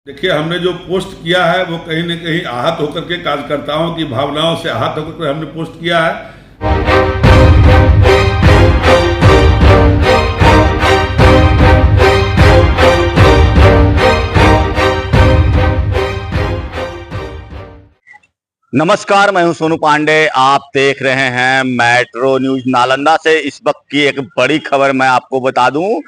देखिए, हमने जो पोस्ट किया है वो कहीं न कहीं आहत होकर के कार्यकर्ताओं की भावनाओं से आहत होकर के हमने पोस्ट किया है। नमस्कार, मैं हूं सोनू पांडे। आप देख रहे हैं मेट्रो न्यूज नालंदा से। इस वक्त की एक बड़ी खबर मैं आपको बता दूं,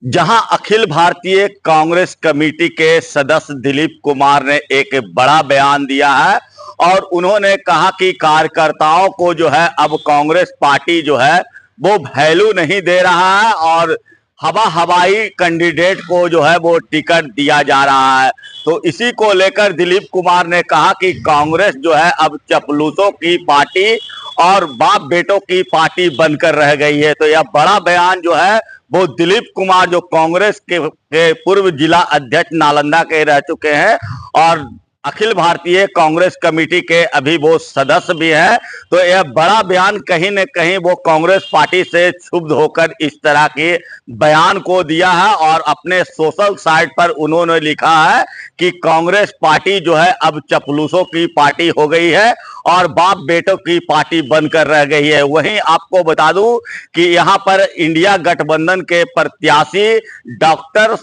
जहां अखिल भारतीय कांग्रेस कमेटी के सदस्य दिलीप कुमार ने एक बड़ा बयान दिया है और उन्होंने कहा कि कार्यकर्ताओं को जो है अब कांग्रेस पार्टी जो है वो वैल्यू नहीं दे रहा है और हवाई कैंडिडेट को जो है वो टिकट दिया जा रहा है। तो इसी को लेकर दिलीप कुमार ने कहा कि कांग्रेस जो है अब चपलूसों की पार्टी और बाप बेटों की पार्टी बनकर रह गई है। तो यह बड़ा बयान जो है वो दिलीप कुमार जो कांग्रेस के पूर्व जिला अध्यक्ष नालंदा के रह चुके हैं और अखिल भारतीय कांग्रेस कमेटी के अभी वो सदस्य भी हैं। तो यह बड़ा बयान कहीं न कहीं वो कांग्रेस पार्टी से क्षुब्ध होकर इस तरह के बयान को दिया है और अपने सोशल साइट पर उन्होंने लिखा है कि कांग्रेस पार्टी जो है अब चपलूसों की पार्टी हो गई है और बाप बेटों की पार्टी बनकर रह गई है। वहीं आपको बता दूं कि यहां पर इंडिया गठबंधन के प्रत्याशी डॉक्टर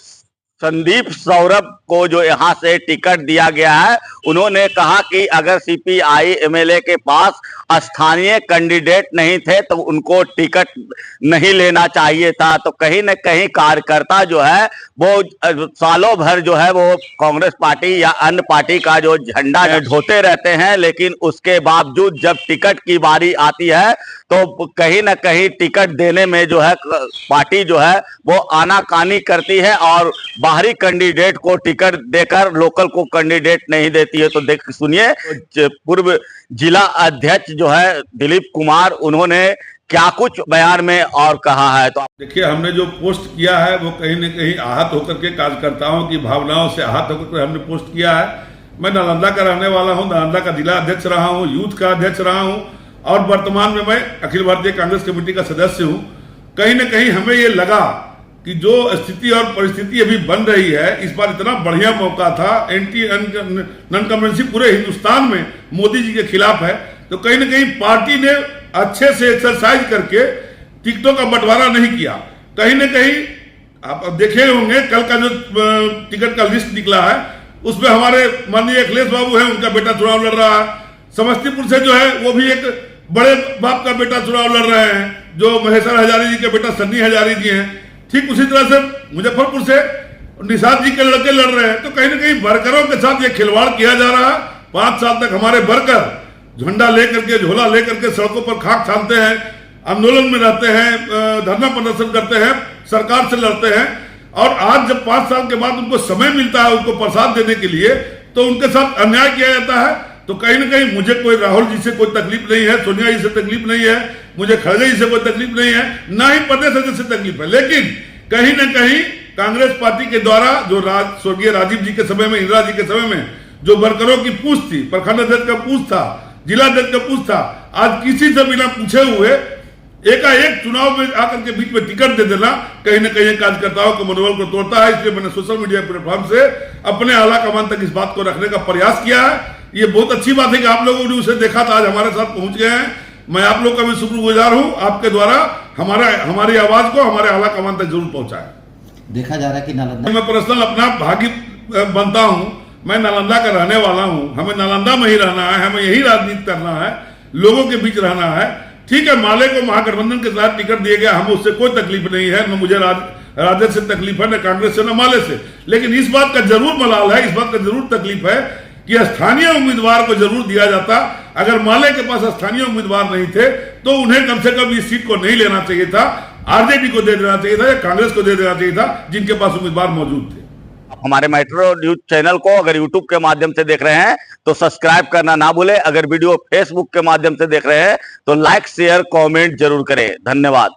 संदीप सौरभ को जो यहां से टिकट दिया गया है, उन्होंने कहा कि अगर सीपीआई एमएलए के पास स्थानीय कैंडिडेट नहीं थे तो उनको टिकट नहीं लेना चाहिए था। तो कहीं न कहीं कार्यकर्ता जो है वो सालों भर जो है वो कांग्रेस पार्टी या अन्य पार्टी का जो झंडा ढोते रहते हैं, लेकिन उसके बावजूद जब टिकट की बारी आती है तो कहीं न कहीं टिकट देने में जो है पार्टी जो है वो आनाकानी करती है और बाहरी कैंडिडेट को टिकट देकर लोकल को कैंडिडेट नहीं देती है। तो देख सुनिए पूर्व जिला अध्यक्ष जो है दिलीप कुमार, उन्होंने क्या कुछ बयान में और कहा है। तो देखिए, हमने जो पोस्ट किया है वो कहीं न कहीं आहत होकर के कार्यकर्ताओं की भावनाओं से आहत होकर के हमने पोस्ट किया है। मैं नालंदा का रहने वाला हूं, नालंदा का जिला अध्यक्ष रहा हूं, यूथ का अध्यक्ष रहा हूं और वर्तमान में मैं अखिल भारतीय कांग्रेस कमेटी का सदस्य हूं। कहीं न कहीं हमें ये लगा कि जो स्थिति और परिस्थिति अभी बन रही है, इस बार इतना बढ़िया मौका था। एंटी नॉन कमेंसी पूरे हिंदुस्तान में मोदी जी के खिलाफ है, तो कहीं न कहीं पार्टी ने अच्छे से एक्सरसाइज करके टिकटों का बंटवारा नहीं किया। कहीं न कहीं आप देखे होंगे कल का जो टिकट का लिस्ट निकला है उसमें हमारे माननीय अखिलेश बाबू हैं, उनका बेटा चुनाव लड़ रहा है। समस्तीपुर से जो है वो भी एक बड़े बाप का बेटा चुनाव लड़ रहे हैं, जो महेश्वर हजारी जी के बेटा सन्नी हजारी जी हैं। ठीक उसी तरह से मुजफ्फरपुर से निषाद जी के लड़के लड़ रहे हैं। तो कहीं न कहीं वर्करों के साथ ये खिलवाड़ किया जा रहा है। 5 साल तक हमारे वर्कर झंडा लेकर के, झोला लेकर के सड़कों पर खाक छानते हैं, आंदोलन में रहते हैं, धरना प्रदर्शन करते हैं, सरकार से लड़ते हैं और आज जब 5 साल के बाद उनको समय मिलता है उनको प्रसाद देने के लिए, तो उनके साथ अन्याय किया जाता है। तो कहीं न कहीं मुझे कोई राहुल जी से कोई तकलीफ नहीं है, सोनिया जी से तकलीफ नहीं है, मुझे खड़गे जी से कोई तकलीफ नहीं है, ना ही प्रदेश अध्यक्ष से तकलीफ है। लेकिन कहीं न कहीं कांग्रेस पार्टी के द्वारा जो स्वर्गीय राजीव जी के समय में, इंदिरा जी के समय में जो वर्करों की पूछ थी, प्रखंड अध्यक्ष का पूछ था, जिला अध्यक्ष का पूछ था, आज किसी से बिना पूछे हुए एकाएक चुनाव में आकर के बीच में टिकट दे देना कहीं न कहीं कार्यकर्ताओं के मनोबल को तोड़ता है। इसलिए मैंने सोशल मीडिया प्लेटफॉर्म से अपने आला कमान तक इस बात को रखने का प्रयास किया है। ये बहुत अच्छी बात है कि आप लोगों ने उसे देखा था, आज हमारे साथ पहुंच गए हैं। मैं आप लोग का भी शुक्रगुजार हूं, आपके द्वारा हमारी आवाज को हमारे आला कमान तक जरूर पहुंचाए। देखा जा रहा है कि नालंदा मैं पर्सनल अपना भागी बनता हूं, मैं नालंदा का रहने वाला हूं, हमें नालंदा में ही रहना है, हमें यही राजनीति करना है, लोगों के बीच रहना है। ठीक है, माले को महागठबंधन के साथ टिकट दिया गया, हमें उससे कोई तकलीफ नहीं है, न मुझे राजद से तकलीफ है, न कांग्रेस से, न माले से। लेकिन इस बात का जरूर मलाल है, इस बात का जरूर तकलीफ है कि स्थानीय उम्मीदवार को जरूर दिया जाता। अगर माले के पास स्थानीय उम्मीदवार नहीं थे तो उन्हें कम से कम इस सीट को नहीं लेना चाहिए था, आरजेडी को दे देना चाहिए था या कांग्रेस को दे देना चाहिए था, जिनके पास उम्मीदवार मौजूद थे। हमारे मेट्रो न्यूज चैनल को अगर यूट्यूब के माध्यम से देख रहे हैं तो सब्सक्राइब करना ना भूलें। अगर वीडियो फेसबुक के माध्यम से देख रहे हैं तो लाइक, शेयर, कमेंट जरूर करें। धन्यवाद।